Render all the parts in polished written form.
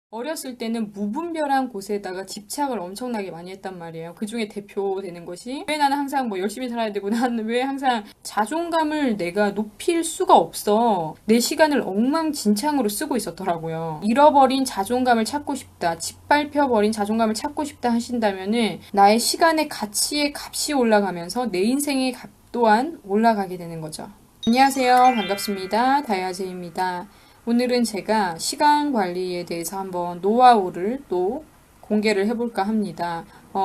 어렸을 때는 무분별한 곳에다가 집착을 엄청나게 많이 했단 말이에요. 그 중에 대표되는 것이 왜 나는 항상 뭐 열심히 살아야 되고 나는 왜 항상 자존감을 내가 높일 수가 없어. 내 시간을 엉망진창으로 쓰고 있었더라고요. 잃어버린 자존감을 찾고 싶다. 짓밟혀버린 자존감을 찾고 싶다 하신다면은 나의 시간의 가치의 값이 올라가면서 내 인생의 값 또한 올라가게 되는 거죠. 안녕하세요. 반갑습니다. 다이아제입니다. 오늘은 제가 시간 관리에 대해서 한번 노하우를 또 공개를 해볼까 합니다.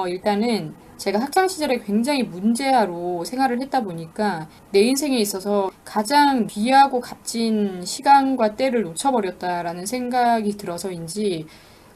일단은 제가 학창시절에 굉장히 문제아로 생활을 했다 보니까 내 인생에 있어서 가장 귀하고 값진 시간과 때를 놓쳐버렸다라는 생각이 들어서인지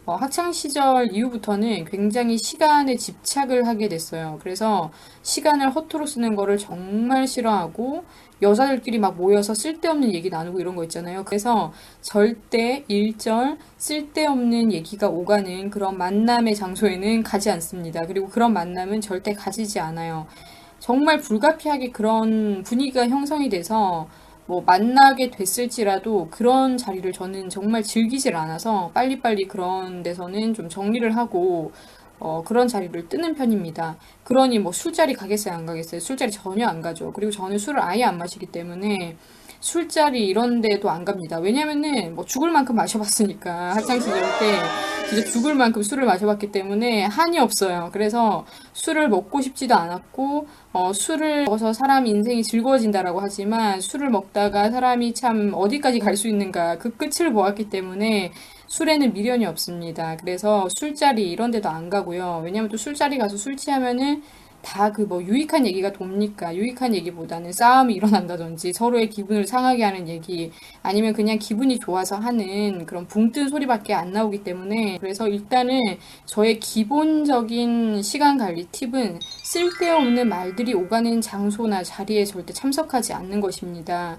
학창시절 이후부터는 굉장히 시간에 집착을 하게 됐어요. 그래서 시간을 허투루 쓰는 거를 정말 싫어하고 여자들끼리 막 모여서 쓸데없는 얘기 나누고 이런 거 있잖아요. 그래서 절대 일절 쓸데없는 얘기가 오가는 그런 만남의 장소에는 가지 않습니다. 그리고 그런 만남은 절대 가지지 않아요. 정말 불가피하게 그런 분위기가 형성이 돼서 뭐 만나게 됐을지라도 그런 자리를 저는 정말 즐기질 않아서 빨리빨리 그런 데서는 좀 정리를 하고 그런 자리를 뜨는 편입니다. 그러니 뭐 술자리 가겠어요, 안 가겠어요? 술자리 전혀 안 가죠. 그리고 저는 술을 아예 안 마시기 때문에 술자리 이런 데도 안 갑니다. 왜냐면은 뭐 죽을 만큼 마셔봤으니까 학창시절 때 진짜 죽을 만큼 술을 마셔봤기 때문에 한이 없어요. 그래서 술을 먹고 싶지도 않았고 술을 먹어서 사람 인생이 즐거워진다라고 하지만 술을 먹다가 사람이 참 어디까지 갈 수 있는가 그 끝을 보았기 때문에 술에는 미련이 없습니다. 그래서 술자리 이런 데도 안 가고요. 왜냐면 또 술자리 가서 술 취하면은 다 그 뭐 유익한 얘기가 돕니까? 유익한 얘기보다는 싸움이 일어난다든지 서로의 기분을 상하게 하는 얘기 아니면 그냥 기분이 좋아서 하는 그런 붕 뜬 소리밖에 안 나오기 때문에 그래서 일단은 저의 기본적인 시간 관리 팁은 쓸데없는 말들이 오가는 장소나 자리에 절대 참석하지 않는 것입니다.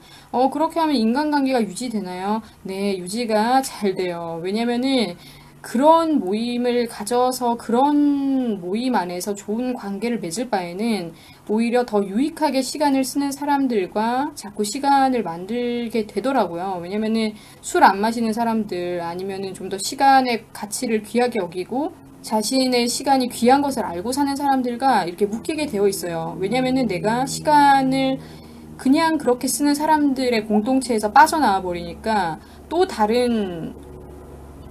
그렇게 하면 인간관계가 유지되나요? 네, 유지가 잘 돼요. 왜냐면은 그런 모임을 가져서 그런 모임 안에서 좋은 관계를 맺을 바에는 오히려 더 유익하게 시간을 쓰는 사람들과 자꾸 시간을 만들게 되더라고요. 왜냐면은 술 안 마시는 사람들 아니면은 좀 더 시간의 가치를 귀하게 여기고 자신의 시간이 귀한 것을 알고 사는 사람들과 이렇게 묶이게 되어 있어요. 왜냐면은 내가 시간을 그냥 그렇게 쓰는 사람들의 공동체에서 빠져나와 버리니까 또 다른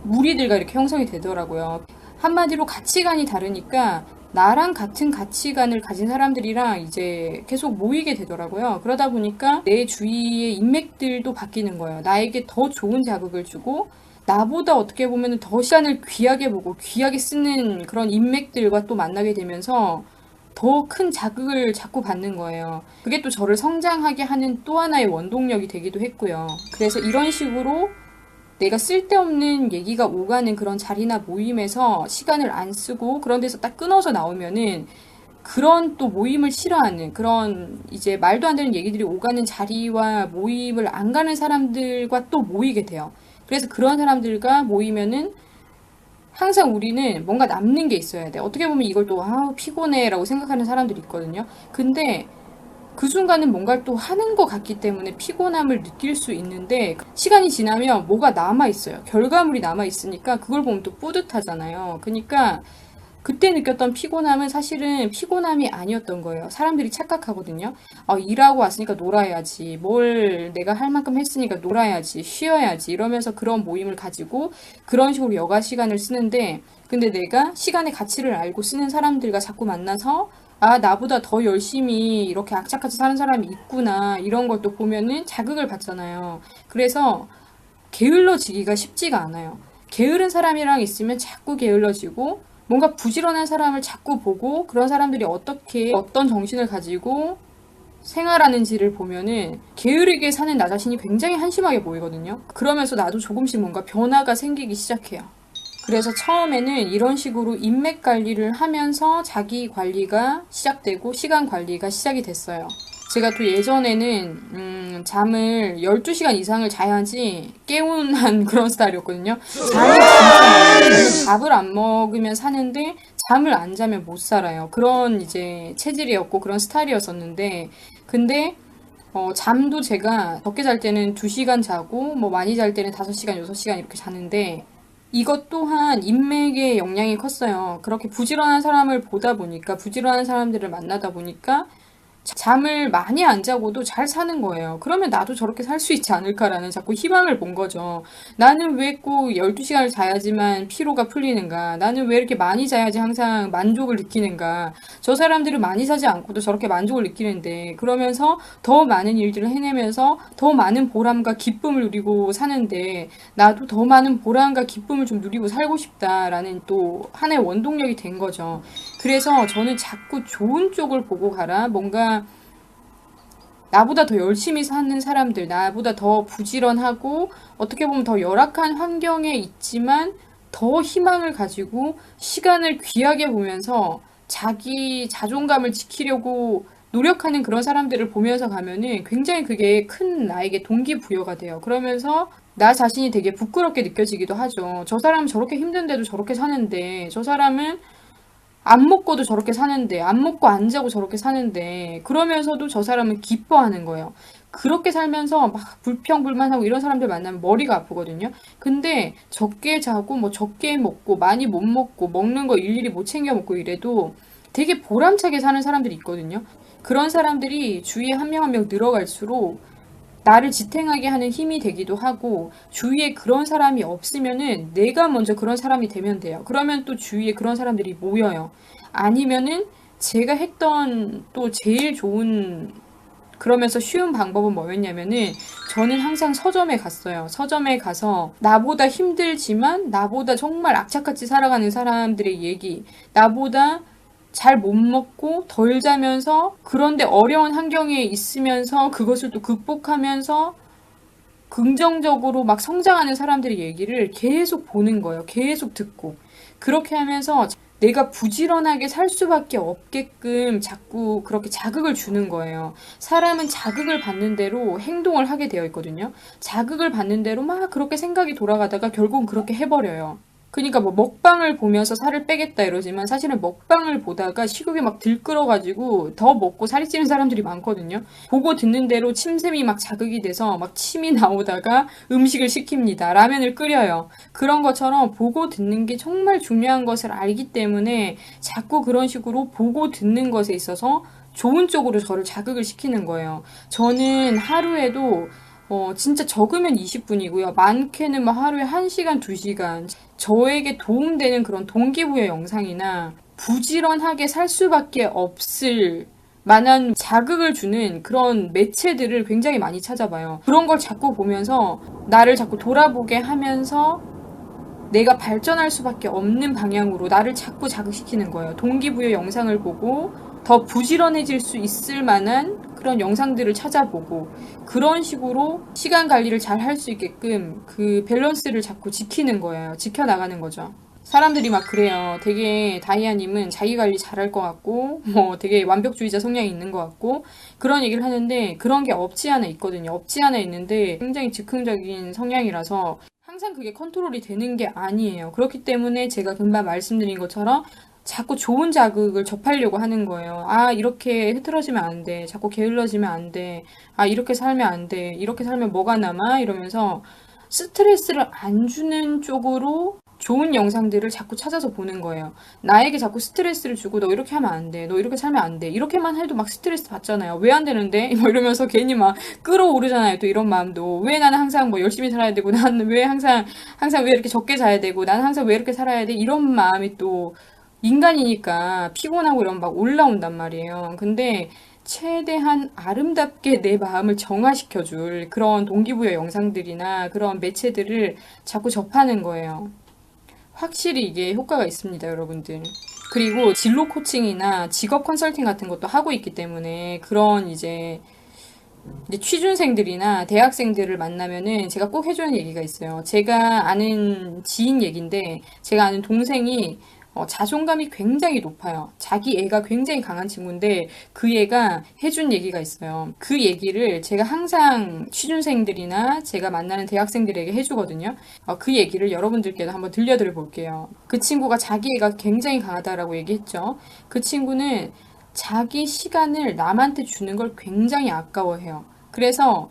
무리들과 이렇게 형성이 되더라고요. 한마디로 가치관이 다르니까 나랑 같은 가치관을 가진 사람들이랑 이제 계속 모이게 되더라고요. 그러다 보니까 내 주위의 인맥들도 바뀌는 거예요. 나에게 더 좋은 자극을 주고 나보다 어떻게 보면 더 시간을 귀하게 보고 귀하게 쓰는 그런 인맥들과 또 만나게 되면서 더 큰 자극을 자꾸 받는 거예요. 그게 또 저를 성장하게 하는 또 하나의 원동력이 되기도 했고요. 그래서 이런 식으로 내가 쓸데없는 얘기가 오가는 그런 자리나 모임에서 시간을 안 쓰고 그런 데서 딱 끊어서 나오면은 그런 또 모임을 싫어하는 그런 이제 말도 안 되는 얘기들이 오가는 자리와 모임을 안 가는 사람들과 또 모이게 돼요. 그래서 그런 사람들과 모이면은 항상 우리는 뭔가 남는 게 있어야 돼. 어떻게 보면 이걸 또 피곤해 라고 생각하는 사람들이 있거든요. 근데 그 순간은 뭔가를 또 하는 것 같기 때문에 피곤함을 느낄 수 있는데 시간이 지나면 뭐가 남아있어요. 결과물이 남아있으니까 그걸 보면 또 뿌듯하잖아요. 그러니까 그때 느꼈던 피곤함은 사실은 피곤함이 아니었던 거예요. 사람들이 착각하거든요. 일하고 왔으니까 놀아야지. 뭘 내가 할 만큼 했으니까 놀아야지. 쉬어야지. 이러면서 그런 모임을 가지고 그런 식으로 여가 시간을 쓰는데 근데 내가 시간의 가치를 알고 쓰는 사람들과 자꾸 만나서 나보다 더 열심히 이렇게 악착같이 사는 사람이 있구나. 이런 걸 또 보면은 자극을 받잖아요. 그래서 게을러지기가 쉽지가 않아요. 게으른 사람이랑 있으면 자꾸 게을러지고 뭔가 부지런한 사람을 자꾸 보고 그런 사람들이 어떻게 어떤 정신을 가지고 생활하는지를 보면은 게으르게 사는 나 자신이 굉장히 한심하게 보이거든요. 그러면서 나도 조금씩 뭔가 변화가 생기기 시작해요. 그래서 처음에는 이런 식으로 인맥 관리를 하면서 자기 관리가 시작되고 시간 관리가 시작이 됐어요. 제가 또 예전에는 잠을 12시간 이상을 자야지 개운한 그런 스타일이었거든요. 잠이 진짜 많아요. 밥을 안 먹으면 사는데 잠을 안 자면 못 살아요. 그런 이제 체질이었고 그런 스타일이었었는데 근데 잠도 제가 적게 잘 때는 2시간 자고 뭐 많이 잘 때는 5시간, 6시간 이렇게 자는데 이것 또한 인맥의 영향이 컸어요. 그렇게 부지런한 사람을 보다 보니까, 부지런한 사람들을 만나다 보니까 잠을 많이 안 자고도 잘 사는 거예요. 그러면 나도 저렇게 살 수 있지 않을까라는 자꾸 희망을 본 거죠. 나는 왜 꼭 12시간을 자야지만 피로가 풀리는가? 나는 왜 이렇게 많이 자야지 항상 만족을 느끼는가? 저 사람들은 많이 자지 않고도 저렇게 만족을 느끼는데, 그러면서 더 많은 일들을 해내면서 더 많은 보람과 기쁨을 누리고 사는데, 나도 더 많은 보람과 기쁨을 좀 누리고 살고 싶다라는 또 하나의 원동력이 된 거죠. 그래서 저는 자꾸 좋은 쪽을 보고 가라. 뭔가 나보다 더 열심히 사는 사람들, 나보다 더 부지런하고 어떻게 보면 더 열악한 환경에 있지만 더 희망을 가지고 시간을 귀하게 보면서 자기 자존감을 지키려고 노력하는 그런 사람들을 보면서 가면은 굉장히 그게 큰 나에게 동기부여가 돼요. 그러면서 나 자신이 되게 부끄럽게 느껴지기도 하죠. 저 사람은 저렇게 힘든데도 저렇게 사는데, 저 사람은 안 먹고도 저렇게 사는데, 안 먹고 안 자고 저렇게 사는데, 그러면서도 저 사람은 기뻐하는 거예요. 그렇게 살면서 막 불평불만하고 이런 사람들 만나면 머리가 아프거든요. 근데 적게 자고 뭐 적게 먹고 많이 못 먹고 먹는 거 일일이 못 챙겨 먹고 이래도 되게 보람차게 사는 사람들이 있거든요. 그런 사람들이 주위에 한 명 한 명 늘어갈수록 나를 지탱하게 하는 힘이 되기도 하고, 주위에 그런 사람이 없으면은 내가 먼저 그런 사람이 되면 돼요. 그러면 또 주위에 그런 사람들이 모여요. 아니면은 제가 했던 또 제일 좋은, 그러면서 쉬운 방법은 뭐였냐면은, 저는 항상 서점에 갔어요. 서점에 가서 나보다 힘들지만 나보다 정말 악착같이 살아가는 사람들의 얘기, 나보다 잘 못 먹고 덜 자면서, 그런데 어려운 환경에 있으면서 그것을 또 극복하면서 긍정적으로 막 성장하는 사람들의 얘기를 계속 보는 거예요. 계속 듣고. 그렇게 하면서 내가 부지런하게 살 수밖에 없게끔 자꾸 그렇게 자극을 주는 거예요. 사람은 자극을 받는 대로 행동을 하게 되어 있거든요. 자극을 받는 대로 막 그렇게 생각이 돌아가다가 결국은 그렇게 해버려요. 그러니까 뭐 먹방을 보면서 살을 빼겠다 이러지만, 사실은 먹방을 보다가 식욕이 막 들끓어가지고 더 먹고 살이 찌는 사람들이 많거든요. 보고 듣는 대로 침샘이 막 자극이 돼서 막 침이 나오다가 음식을 시킵니다. 라면을 끓여요. 그런 것처럼 보고 듣는 게 정말 중요한 것을 알기 때문에 자꾸 그런 식으로 보고 듣는 것에 있어서 좋은 쪽으로 저를 자극을 시키는 거예요. 저는 하루에도 진짜 적으면 20분이고요. 많게는 뭐 하루에 1시간, 2시간. 저에게 도움되는 그런 동기부여 영상이나 부지런하게 살 수밖에 없을 만한 자극을 주는 그런 매체들을 굉장히 많이 찾아봐요. 그런 걸 자꾸 보면서 나를 자꾸 돌아보게 하면서 내가 발전할 수밖에 없는 방향으로 나를 자꾸 자극시키는 거예요. 동기부여 영상을 보고 더 부지런해질 수 있을 만한 그런 영상들을 찾아보고, 그런 식으로 시간 관리를 잘 할 수 있게끔 그 밸런스를 자꾸 지키는 거예요. 지켜나가는 거죠. 사람들이 막 그래요. 되게 다이아님은 자기 관리 잘할 것 같고, 뭐 되게 완벽주의자 성향이 있는 것 같고, 그런 얘기를 하는데, 그런 게 없지 않아 있거든요. 없지 않아 있는데 굉장히 즉흥적인 성향이라서 항상 그게 컨트롤이 되는 게 아니에요. 그렇기 때문에 제가 금방 말씀드린 것처럼 자꾸 좋은 자극을 접하려고 하는 거예요. 아, 이렇게 흐트러지면 안 돼. 자꾸 게을러지면 안 돼. 아, 이렇게 살면 안 돼. 이렇게 살면 뭐가 남아? 이러면서 스트레스를 안 주는 쪽으로 좋은 영상들을 자꾸 찾아서 보는 거예요. 나에게 자꾸 스트레스를 주고 너 이렇게 하면 안 돼. 너 이렇게 살면 안 돼. 이렇게만 해도 막 스트레스 받잖아요. 왜 안 되는데? 뭐 이러면서 괜히 막 끌어오르잖아요. 또 이런 마음도. 왜 나는 항상 뭐 열심히 살아야 되고, 나는 왜 항상 왜 이렇게 적게 자야 되고, 나는 항상 왜 이렇게 살아야 돼? 이런 마음이 또 인간이니까 피곤하고 이러면 막 올라온단 말이에요. 근데 최대한 아름답게 내 마음을 정화시켜줄 그런 동기부여 영상들이나 그런 매체들을 자꾸 접하는 거예요. 확실히 이게 효과가 있습니다, 여러분들. 그리고 진로 코칭이나 직업 컨설팅 같은 것도 하고 있기 때문에 그런 이제 취준생들이나 대학생들을 만나면은 제가 꼭 해주는 얘기가 있어요. 제가 아는 지인 얘기인데, 제가 아는 동생이 자존감이 굉장히 높아요. 자기 애가 굉장히 강한 친구인데 그 애가 해준 얘기가 있어요. 그 얘기를 제가 항상 취준생들이나 제가 만나는 대학생들에게 해주거든요. 그 얘기를 여러분들께도 한번 들려드려 볼게요. 그 친구가 자기 애가 굉장히 강하다라고 얘기했죠. 그 친구는 자기 시간을 남한테 주는 걸 굉장히 아까워해요. 그래서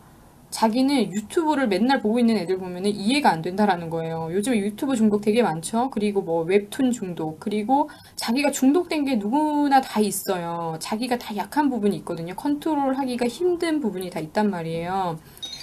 자기는 유튜브를 맨날 보고 있는 애들 보면은 이해가 안 된다라는 거예요. 요즘에 유튜브 중독 되게 많죠. 그리고 뭐 웹툰 중독, 그리고 자기가 중독된 게 누구나 다 있어요. 자기가 다 약한 부분이 있거든요. 컨트롤하기가 힘든 부분이 다 있단 말이에요.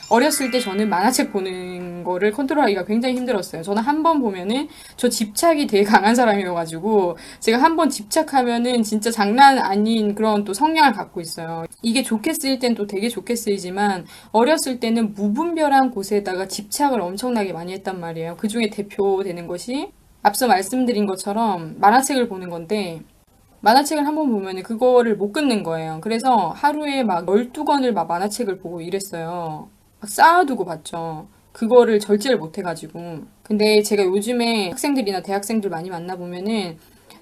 어렸을 때 저는 만화책 보는 거를 컨트롤하기가 굉장히 힘들었어요. 저는 한 번 보면은 저 집착이 되게 강한 사람이어가지고 제가 한 번 집착하면은 진짜 장난 아닌 그런 또 성향을 갖고 있어요. 이게 좋게 쓰일 땐 또 되게 좋게 쓰이지만 어렸을 때는 무분별한 곳에다가 집착을 엄청나게 많이 했단 말이에요. 그 중에 대표되는 것이 앞서 말씀드린 것처럼 만화책을 보는 건데 만화책을 한 번 보면 그거를 못 끊는 거예요. 그래서 하루에 막 12권을 막 만화책을 보고 이랬어요. 막 쌓아두고 봤죠. 그거를 절제를 못 해가지고. 근데 제가 요즘에 학생들이나 대학생들 많이 만나보면은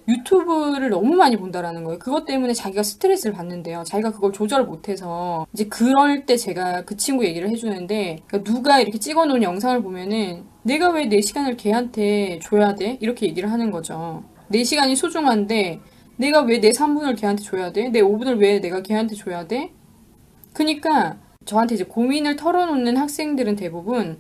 유튜브를 너무 많이 본다라는 거예요. 그것 때문에 자기가 스트레스를 받는데요. 자기가 그걸 조절 못해서 이제 그럴 때 제가 그 친구 얘기를 해주는데 그러니까 누가 이렇게 찍어놓은 영상을 보면은 내가 왜 내 시간을 걔한테 줘야 돼? 이렇게 얘기를 하는 거죠. 내 시간이 소중한데 내가 왜 내 3분을 걔한테 줘야 돼? 내 5분을 왜 내가 걔한테 줘야 돼? 그니까 저한테 이제 고민을 털어놓는 학생들은 대부분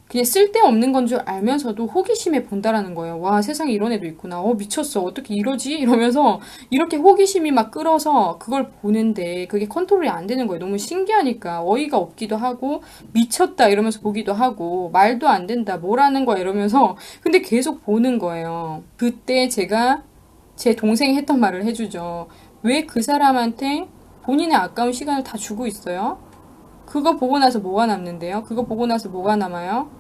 그냥 쓸데없는 건 줄 알면서도 호기심에 본다라는 거예요. 와, 세상에 이런 애도 있구나. 미쳤어. 어떻게 이러지? 이러면서 이렇게 호기심이 막 끌어서 그걸 보는데 그게 컨트롤이 안 되는 거예요. 너무 신기하니까 어이가 없기도 하고 미쳤다 이러면서 보기도 하고 말도 안 된다. 뭐라는 거야 이러면서 근데 계속 보는 거예요. 그때 제가 제 동생이 했던 말을 해주죠. 왜 그 사람한테 본인의 아까운 시간을 다 주고 있어요? 그거 보고 나서 뭐가 남는데요? 그거 보고 나서 뭐가 남아요?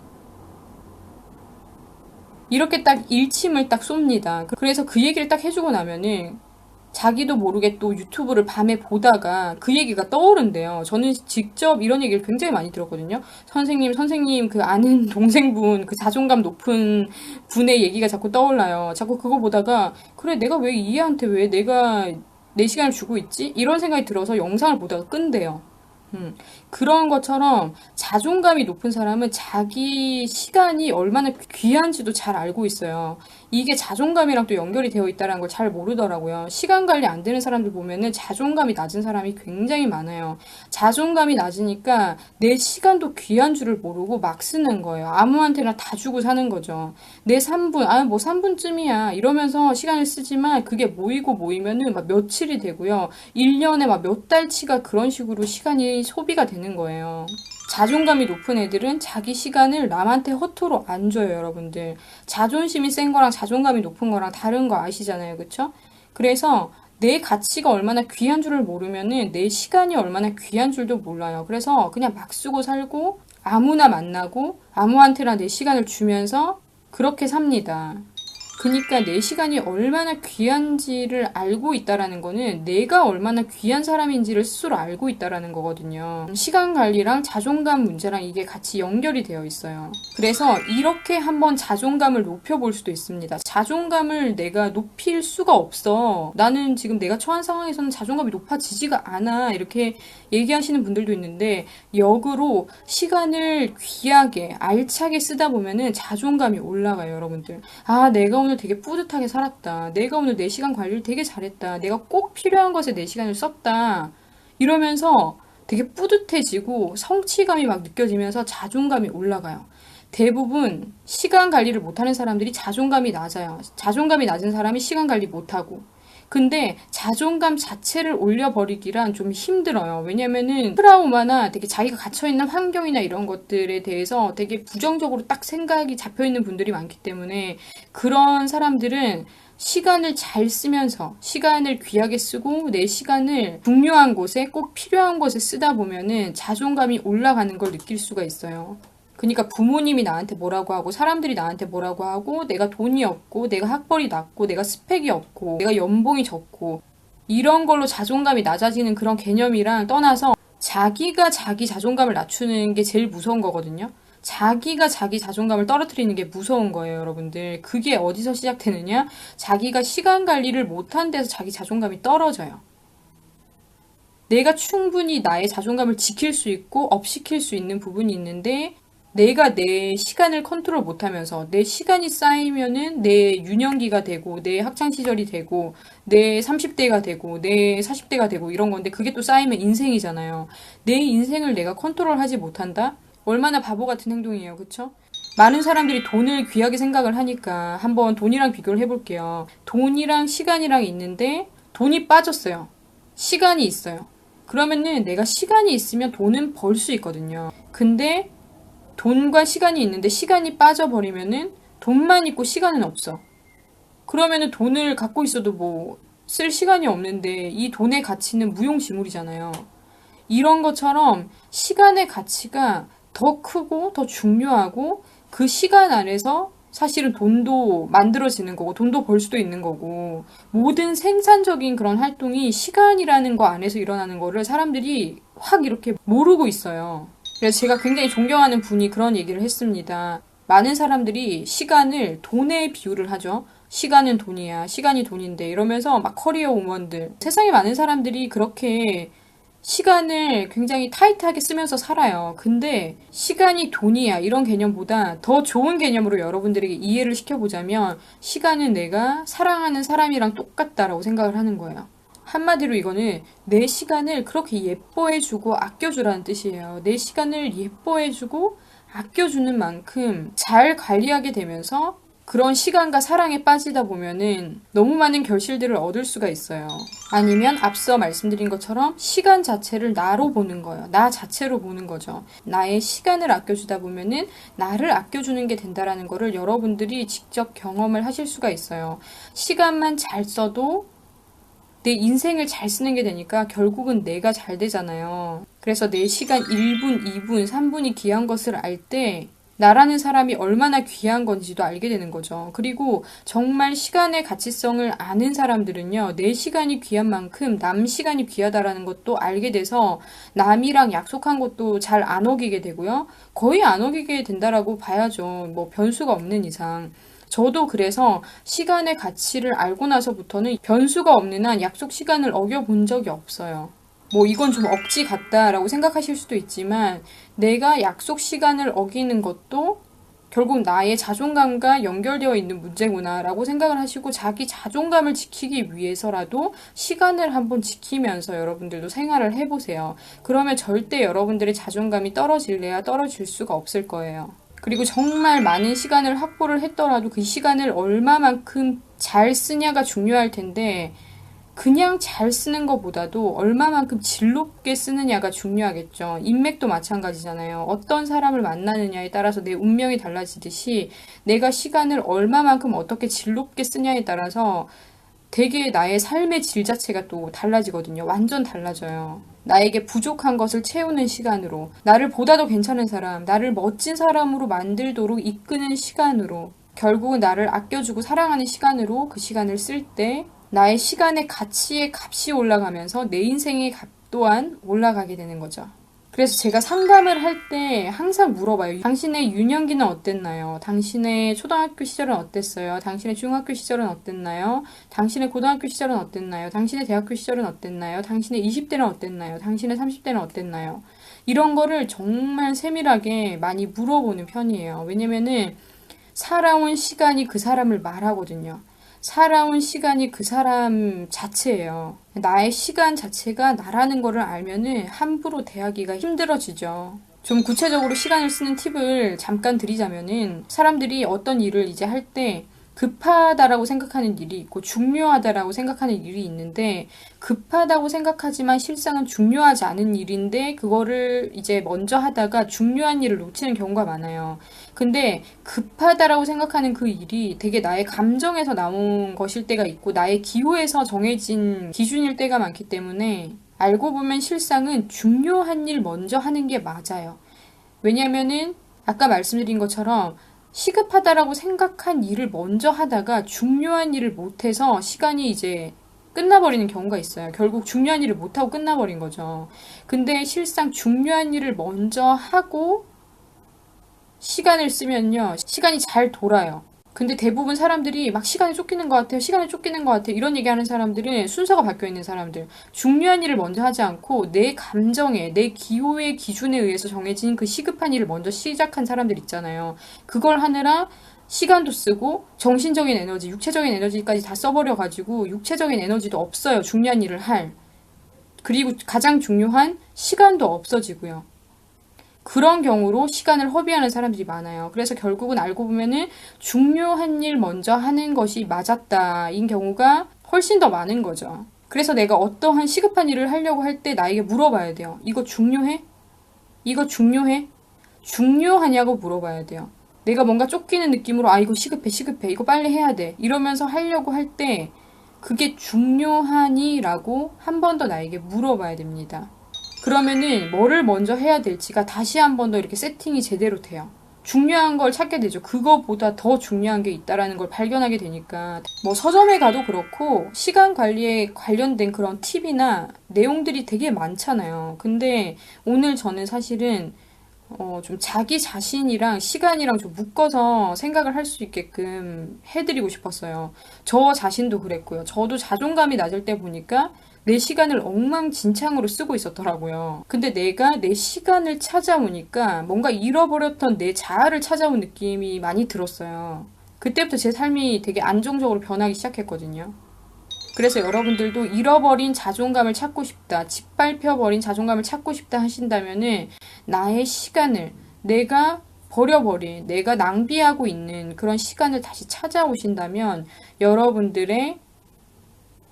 이렇게 딱 일침을 딱 쏩니다. 그래서 그 얘기를 딱 해주고 나면은 자기도 모르게 또 유튜브를 밤에 보다가 그 얘기가 떠오른대요. 저는 직접 이런 얘기를 굉장히 많이 들었거든요. 선생님 그 아는 동생분, 그 자존감 높은 분의 얘기가 자꾸 떠올라요. 자꾸 그거 보다가 그래 내가 왜 이 애한테 왜 내가 내 시간을 주고 있지? 이런 생각이 들어서 영상을 보다가 끈대요. 그런 것처럼 자존감이 높은 사람은 자기 시간이 얼마나 귀한지도 잘 알고 있어요. 이게 자존감이랑 또 연결이 되어 있다는 걸 잘 모르더라고요. 시간 관리 안 되는 사람들 보면은 자존감이 낮은 사람이 굉장히 많아요. 자존감이 낮으니까 내 시간도 귀한 줄을 모르고 막 쓰는 거예요. 아무한테나 다 주고 사는 거죠. 내 3분, 뭐 3분쯤이야. 이러면서 시간을 쓰지만 그게 모이면은 막 며칠이 되고요. 1년에 막 몇 달치가 그런 식으로 시간이 소비가 되는 거예요. 자존감이 높은 애들은 자기 시간을 남한테 허투루 안 줘요, 여러분들. 자존심이 센 거랑 자존감이 높은 거랑 다른 거 아시잖아요, 그쵸? 그래서 내 가치가 얼마나 귀한 줄을 모르면은 내 시간이 얼마나 귀한 줄도 몰라요. 그래서 그냥 막 쓰고 살고 아무나 만나고 아무한테나 내 시간을 주면서 그렇게 삽니다. 그러니까 내 시간이 얼마나 귀한지를 알고 있다라는 거는 내가 얼마나 귀한 사람인지를 스스로 알고 있다라는 거거든요. 시간 관리랑 자존감 문제랑 이게 같이 연결이 되어 있어요. 그래서 이렇게 한번 자존감을 높여볼 수도 있습니다. 자존감을 내가 높일 수가 없어. 나는 지금 내가 처한 상황에서는 자존감이 높아지지가 않아. 이렇게 얘기하시는 분들도 있는데 역으로 시간을 귀하게 알차게 쓰다 보면은 자존감이 올라가요, 여러분들. 내가 오늘 되게 뿌듯하게 살았다. 내가 오늘 내 시간 관리를 되게 잘했다. 내가 꼭 필요한 것에 내 시간을 썼다. 이러면서 되게 뿌듯해지고 성취감이 막 느껴지면서 자존감이 올라가요. 대부분 시간 관리를 못하는 사람들이 자존감이 낮아요. 자존감이 낮은 사람이 시간 관리 못하고. 근데 자존감 자체를 올려버리기란 좀 힘들어요. 왜냐면은 트라우마나 되게 자기가 갇혀있는 환경이나 이런 것들에 대해서 되게 부정적으로 딱 생각이 잡혀있는 분들이 많기 때문에 그런 사람들은 시간을 잘 쓰면서 시간을 귀하게 쓰고 내 시간을 중요한 곳에 꼭 필요한 곳에 쓰다 보면은 자존감이 올라가는 걸 느낄 수가 있어요. 그러니까 부모님이 나한테 뭐라고 하고 사람들이 나한테 뭐라고 하고 내가 돈이 없고 내가 학벌이 낮고 내가 스펙이 없고 내가 연봉이 적고 이런 걸로 자존감이 낮아지는 그런 개념이랑 떠나서 자기가 자기 자존감을 낮추는 게 제일 무서운 거거든요. 자기가 자기 자존감을 떨어뜨리는 게 무서운 거예요, 여러분들. 그게 어디서 시작되느냐? 자기가 시간 관리를 못한 데서 자기 자존감이 떨어져요. 내가 충분히 나의 자존감을 지킬 수 있고 업시킬 수 있는 부분이 있는데 내가 내 시간을 컨트롤 못하면서 내 시간이 쌓이면은 내 유년기가 되고 내 학창시절이 되고 내 30대가 되고 내 40대가 되고 이런 건데 그게 또 쌓이면 인생이잖아요. 내 인생을 내가 컨트롤하지 못한다? 얼마나 바보 같은 행동이에요. 그쵸? 많은 사람들이 돈을 귀하게 생각을 하니까 한번 돈이랑 비교를 해볼게요. 돈이랑 시간이랑 있는데 돈이 빠졌어요. 시간이 있어요. 그러면은 내가 시간이 있으면 돈은 벌 수 있거든요. 근데 돈과 시간이 있는데 시간이 빠져버리면은 돈만 있고 시간은 없어. 그러면은 돈을 갖고 있어도 뭐 쓸 시간이 없는데 이 돈의 가치는 무용지물이잖아요. 이런 것처럼 시간의 가치가 더 크고 더 중요하고 그 시간 안에서 사실은 돈도 만들어지는 거고 돈도 벌 수도 있는 거고 모든 생산적인 그런 활동이 시간이라는 거 안에서 일어나는 거를 사람들이 확 이렇게 모르고 있어요. 그래서 제가 굉장히 존경하는 분이 그런 얘기를 했습니다. 많은 사람들이 시간을 돈에 비유를 하죠. 시간은 돈이야. 시간이 돈인데 이러면서 막 커리어 우먼들. 세상에 많은 사람들이 그렇게 시간을 굉장히 타이트하게 쓰면서 살아요. 근데 시간이 돈이야 이런 개념보다 더 좋은 개념으로 여러분들에게 이해를 시켜보자면 시간은 내가 사랑하는 사람이랑 똑같다라고 생각을 하는 거예요. 한마디로 이거는 내 시간을 그렇게 예뻐해주고 아껴주라는 뜻이에요. 내 시간을 예뻐해주고 아껴주는 만큼 잘 관리하게 되면서 그런 시간과 사랑에 빠지다 보면은 너무 많은 결실들을 얻을 수가 있어요. 아니면 앞서 말씀드린 것처럼 시간 자체를 나로 보는 거예요. 나 자체로 보는 거죠. 나의 시간을 아껴주다 보면은 나를 아껴주는 게 된다라는 거를 여러분들이 직접 경험을 하실 수가 있어요. 시간만 잘 써도 내 인생을 잘 쓰는 게 되니까 결국은 내가 잘 되잖아요. 그래서 내 시간 1분, 2분, 3분이 귀한 것을 알 때 나라는 사람이 얼마나 귀한 건지도 알게 되는 거죠. 그리고 정말 시간의 가치성을 아는 사람들은요, 내 시간이 귀한 만큼 남 시간이 귀하다라는 것도 알게 돼서 남이랑 약속한 것도 잘 안 어기게 되고요. 거의 안 어기게 된다라고 봐야죠. 뭐 변수가 없는 이상. 저도 그래서 시간의 가치를 알고 나서부터는 변수가 없는 한 약속 시간을 어겨본 적이 없어요. 뭐 이건 좀 억지 같다라고 생각하실 수도 있지만 내가 약속 시간을 어기는 것도 결국 나의 자존감과 연결되어 있는 문제구나라고 생각을 하시고 자기 자존감을 지키기 위해서라도 시간을 한번 지키면서 여러분들도 생활을 해보세요. 그러면 절대 여러분들의 자존감이 떨어질래야 떨어질 수가 없을 거예요. 그리고 정말 많은 시간을 확보를 했더라도 그 시간을 얼마만큼 잘 쓰냐가 중요할 텐데 그냥 잘 쓰는 것보다도 얼마만큼 질 높게 쓰느냐가 중요하겠죠. 인맥도 마찬가지잖아요. 어떤 사람을 만나느냐에 따라서 내 운명이 달라지듯이 내가 시간을 얼마만큼 어떻게 질 높게 쓰냐에 따라서 되게 나의 삶의 질 자체가 또 달라지거든요. 완전 달라져요. 나에게 부족한 것을 채우는 시간으로, 나를 보다 더 괜찮은 사람, 나를 멋진 사람으로 만들도록 이끄는 시간으로, 결국은 나를 아껴주고 사랑하는 시간으로 그 시간을 쓸 때 나의 시간의 가치의 값이 올라가면서 내 인생의 값 또한 올라가게 되는 거죠. 그래서 제가 상담을 할 때 항상 물어봐요. 당신의 유년기는 어땠나요? 당신의 초등학교 시절은 어땠어요? 당신의 중학교 시절은 어땠나요? 당신의 고등학교 시절은 어땠나요? 당신의 대학교 시절은 어땠나요? 당신의 20대는 어땠나요? 당신의 30대는 어땠나요? 이런 거를 정말 세밀하게 많이 물어보는 편이에요. 왜냐면은 살아온 시간이 그 사람을 말하거든요. 살아온 시간이 그 사람 자체예요. 나의 시간 자체가 나라는 거를 알면은 함부로 대하기가 힘들어지죠. 좀 구체적으로 시간을 쓰는 팁을 잠깐 드리자면은 사람들이 어떤 일을 이제 할 때 급하다라고 생각하는 일이 있고 중요하다라고 생각하는 일이 있는데 급하다고 생각하지만 실상은 중요하지 않은 일인데 그거를 이제 먼저 하다가 중요한 일을 놓치는 경우가 많아요. 근데 급하다라고 생각하는 그 일이 되게 나의 감정에서 나온 것일 때가 있고 나의 기호에서 정해진 기준일 때가 많기 때문에 알고 보면 실상은 중요한 일 먼저 하는 게 맞아요. 왜냐면은 아까 말씀드린 것처럼 시급하다라고 생각한 일을 먼저 하다가 중요한 일을 못해서 시간이 이제 끝나버리는 경우가 있어요. 결국 중요한 일을 못하고 끝나버린 거죠. 근데 실상 중요한 일을 먼저 하고 시간을 쓰면요. 시간이 잘 돌아요. 근데 대부분 사람들이 막 시간에 쫓기는 것 같아요. 시간에 쫓기는 것 같아요. 이런 얘기하는 사람들은 순서가 바뀌어 있는 사람들. 중요한 일을 먼저 하지 않고 내 감정에, 내 기호의 기준에 의해서 정해진 그 시급한 일을 먼저 시작한 사람들 있잖아요. 그걸 하느라 시간도 쓰고 정신적인 에너지, 육체적인 에너지까지 다 써버려가지고 육체적인 에너지도 없어요. 중요한 일을 할. 그리고 가장 중요한 시간도 없어지고요. 그런 경우로 시간을 허비하는 사람들이 많아요. 그래서 결국은 알고 보면은 중요한 일 먼저 하는 것이 맞았다인 경우가 훨씬 더 많은 거죠. 그래서 내가 어떠한 시급한 일을 하려고 할 때 나에게 물어봐야 돼요. 이거 중요해? 이거 중요해? 중요하냐고 물어봐야 돼요. 내가 뭔가 쫓기는 느낌으로 이거 시급해 시급해 이거 빨리 해야 돼 이러면서 하려고 할 때 그게 중요하니? 라고 한 번 더 나에게 물어봐야 됩니다. 그러면은 뭐를 먼저 해야 될지가 다시 한 번 더 이렇게 세팅이 제대로 돼요. 중요한 걸 찾게 되죠. 그거보다 더 중요한 게 있다라는 걸 발견하게 되니까 뭐 서점에 가도 그렇고 시간 관리에 관련된 그런 팁이나 내용들이 되게 많잖아요. 근데 오늘 저는 사실은 좀 자기 자신이랑 시간이랑 좀 묶어서 생각을 할 수 있게끔 해드리고 싶었어요. 저 자신도 그랬고요. 저도 자존감이 낮을 때 보니까 내 시간을 엉망진창으로 쓰고 있었더라고요. 근데 내가 내 시간을 찾아오니까 뭔가 잃어버렸던 내 자아를 찾아온 느낌이 많이 들었어요. 그때부터 제 삶이 되게 안정적으로 변하기 시작했거든요. 그래서 여러분들도 잃어버린 자존감을 찾고 싶다, 짓밟혀버린 자존감을 찾고 싶다 하신다면은 나의 시간을 내가 버려버린, 내가 낭비하고 있는 그런 시간을 다시 찾아오신다면 여러분들의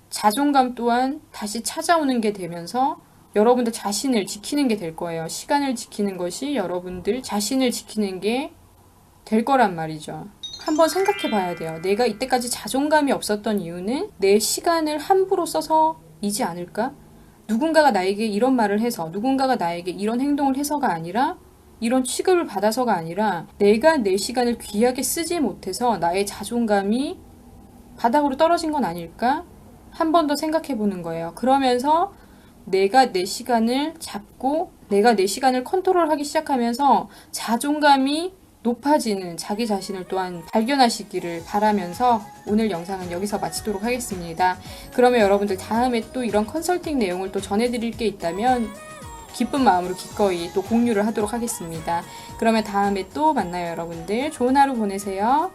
자존감 또한 다시 찾아오는 게 되면서 여러분들 자신을 지키는 게 될 거예요. 시간을 지키는 것이 여러분들 자신을 지키는 게 될 거란 말이죠. 한번 생각해 봐야 돼요. 내가 이때까지 자존감이 없었던 이유는 내 시간을 함부로 써서이지 않을까? 누군가가 나에게 이런 말을 해서, 누군가가 나에게 이런 행동을 해서가 아니라, 이런 취급을 받아서가 아니라, 내가 내 시간을 귀하게 쓰지 못해서 나의 자존감이 바닥으로 떨어진 건 아닐까? 한 번 더 생각해 보는 거예요. 그러면서 내가 내 시간을 잡고, 내가 내 시간을 컨트롤하기 시작하면서 자존감이 높아지는 자기 자신을 또한 발견하시기를 바라면서 오늘 영상은 여기서 마치도록 하겠습니다. 그러면 여러분들 다음에 또 이런 컨설팅 내용을 또 전해드릴 게 있다면 기쁜 마음으로 기꺼이 또 공유를 하도록 하겠습니다. 그러면 다음에 또 만나요, 여러분들. 좋은 하루 보내세요.